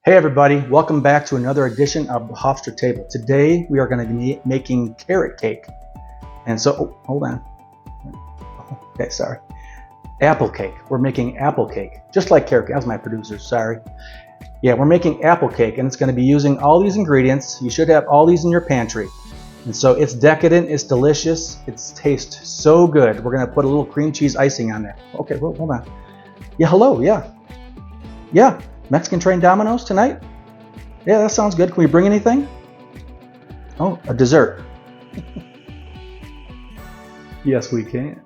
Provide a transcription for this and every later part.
Hey everybody, welcome back to another edition of the Hofstra Table. Today we are going to be making carrot cake. And so, hold on. Okay, sorry. Apple cake. We're making apple cake. Just like carrot cake. That was my producer, sorry. Yeah, we're making apple cake and it's going to be using all these ingredients. You should have all these in your pantry. And so it's decadent, it's delicious, it tastes so good. We're going to put a little cream cheese icing on there. Okay, well, hold on. Yeah, hello, yeah. Yeah. Mexican train Domino's tonight? Yeah, that sounds good. Can we bring anything? Oh, a dessert. Yes, we can.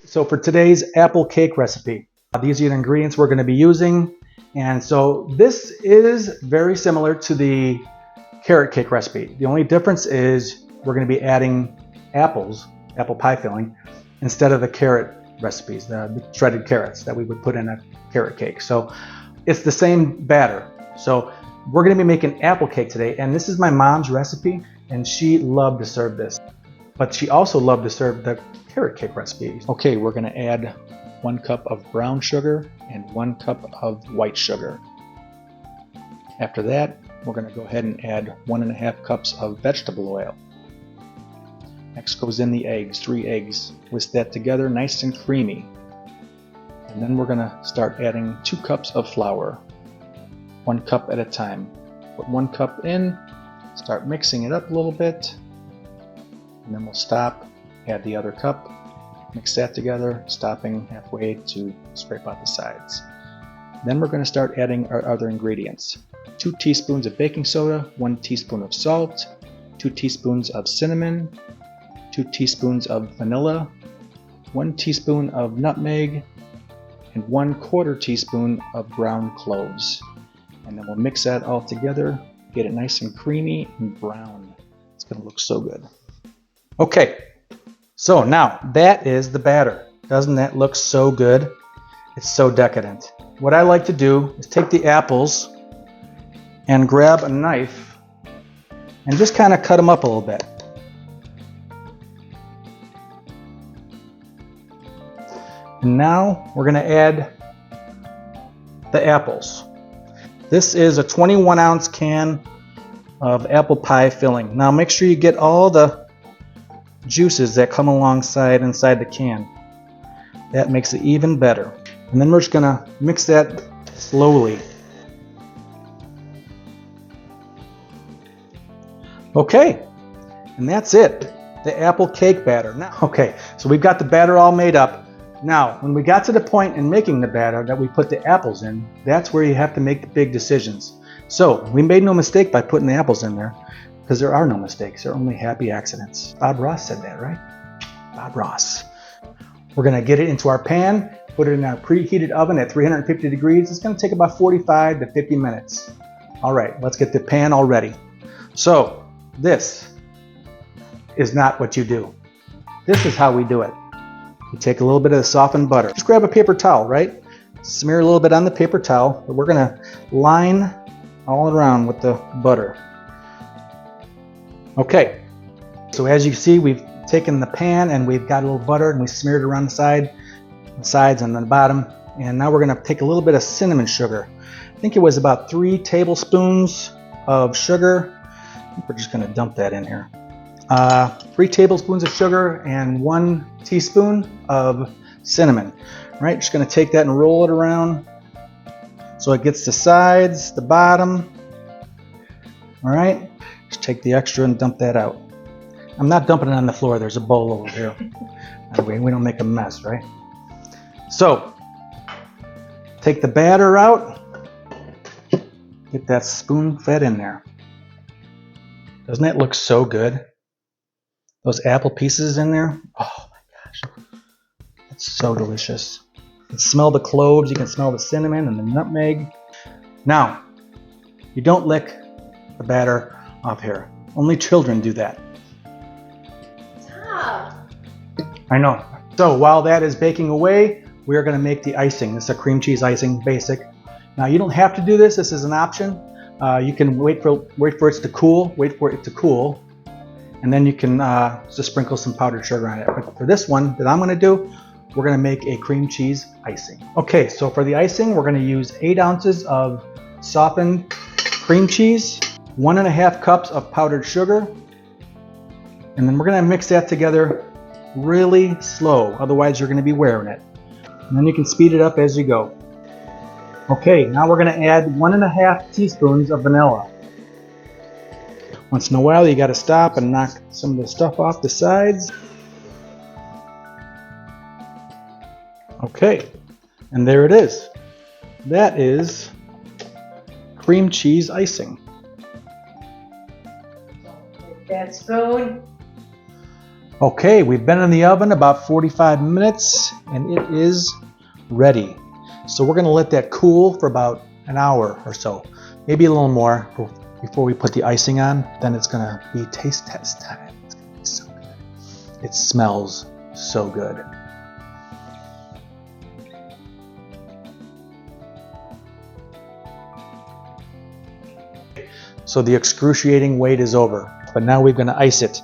So for today's apple cake recipe, these are the ingredients we're going to be using. And so this is very similar to the carrot cake recipe. The only difference is we're going to be adding apple pie filling, instead of the carrot recipes, the shredded carrots that we would put in a carrot cake. So it's the same batter. So we're going to be making apple cake today. And this is my mom's recipe, and she loved to serve this. But she also loved to serve the carrot cake recipe. Okay, we're going to add 1 cup of brown sugar and 1 cup of white sugar. After that, we're going to go ahead and add 1.5 cups of vegetable oil. Next goes in the eggs, 3 eggs. Whisk that together nice and creamy. And then we're going to start adding 2 cups of flour, 1 cup at a time. Put 1 cup in, start mixing it up a little bit, and then we'll stop. Add the other cup, mix that together, stopping halfway to scrape out the sides. Then we're going to start adding our other ingredients. 2 teaspoons of baking soda, 1 teaspoon of salt, 2 teaspoons of cinnamon, 2 teaspoons of vanilla, 1 teaspoon of nutmeg, and 1/4 teaspoon of ground cloves. And then we'll mix that all together, get it nice and creamy and brown. It's going to look so good. Okay. So now that is the batter. Doesn't that look so good? It's so decadent. What I like to do is take the apples and grab a knife and just kind of cut them up a little bit. And now we're going to add the apples. This is a 21-ounce can of apple pie filling. Now make sure you get all the juices that come inside the can. That makes it even better. And then we're just going to mix that slowly. Okay, and that's it. The apple cake batter. Now, okay, so we've got the batter all made up. Now, when we got to the point in making the batter that we put the apples in, that's where you have to make the big decisions. So we made no mistake by putting the apples in there, because there are no mistakes, there are only happy accidents. Bob Ross said that, right? Bob Ross. We're going to get it into our pan, put it in our preheated oven at 350 degrees. It's going to take about 45 to 50 minutes. All right, let's get the pan all ready. So this is not what you do. This is how we do it. You take a little bit of the softened butter. Just grab a paper towel, right? Smear a little bit on the paper towel, but we're going to line all around with the butter. Okay, so as you see, we've taken the pan and we've got a little butter and we smeared it around the sides and the bottom. And now we're going to take a little bit of cinnamon sugar. I think it was about 3 tablespoons of sugar. I think we're just going to dump that in here. 3 tablespoons of sugar and 1 teaspoon of cinnamon. All right, just going to take that and roll it around so it gets the sides, the bottom. All right. Just take the extra and dump that out. I'm not dumping it on the floor. There's a bowl over here. Anyway, we don't make a mess, right? So, take the batter out. Get that spoon fed in there. Doesn't that look so good? Those apple pieces in there. Oh my gosh. It's so delicious. You can smell the cloves. You can smell the cinnamon and the nutmeg. Now, you don't lick the batter off here. Only children do that. Stop. I know. So while that is baking away, we are going to make the icing. This is a cream cheese icing, basic. Now you don't have to do this. This is an option. You can wait for it to cool, and then you can just sprinkle some powdered sugar on it. But for this one that I'm going to do, we're going to make a cream cheese icing. Okay, so for the icing, we're going to use 8 ounces of softened cream cheese, 1.5 cups of powdered sugar, and then we're going to mix that together really slow, otherwise you're going to be wearing it. And then you can speed it up as you go. Okay, now we're going to add 1.5 teaspoons of vanilla. Once in a while you got to stop and knock some of the stuff off the sides. Okay, and there it is. That is cream cheese icing. Take that spoon. Okay, we've been in the oven about 45 minutes and it is ready. So we're going to let that cool for about an hour or so, maybe a little more before we put the icing on. Then it's going to be taste test time. It's going to be so good. It smells so good. So the excruciating wait is over, but now we're going to ice it.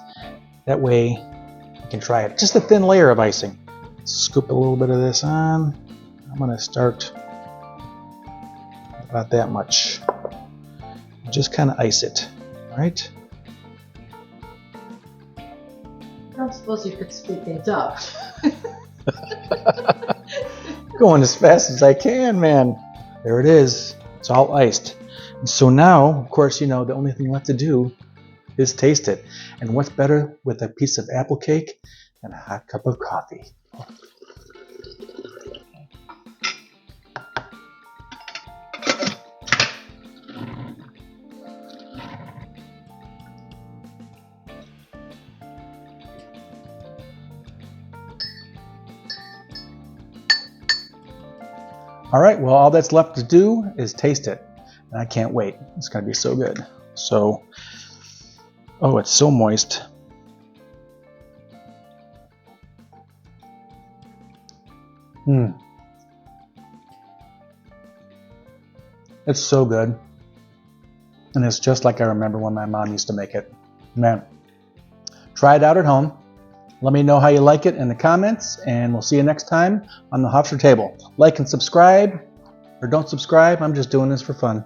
That way you can try it. Just a thin layer of icing. Scoop a little bit of this on. I'm going to start about that much. Just kind of ice it, all right? I don't suppose you could speed things up. Going as fast as I can, man. There it is. It's all iced. And so now, of course, you know, the only thing left to do is taste it. And what's better with a piece of apple cake than a hot cup of coffee? All right, well, all that's left to do is taste it. And I can't wait. It's going to be so good. So, oh, it's so moist. It's so good. And it's just like I remember when my mom used to make it. Man, try it out at home. Let me know how you like it in the comments, and we'll see you next time on the Hofstra Table. Like and subscribe, or don't subscribe. I'm just doing this for fun.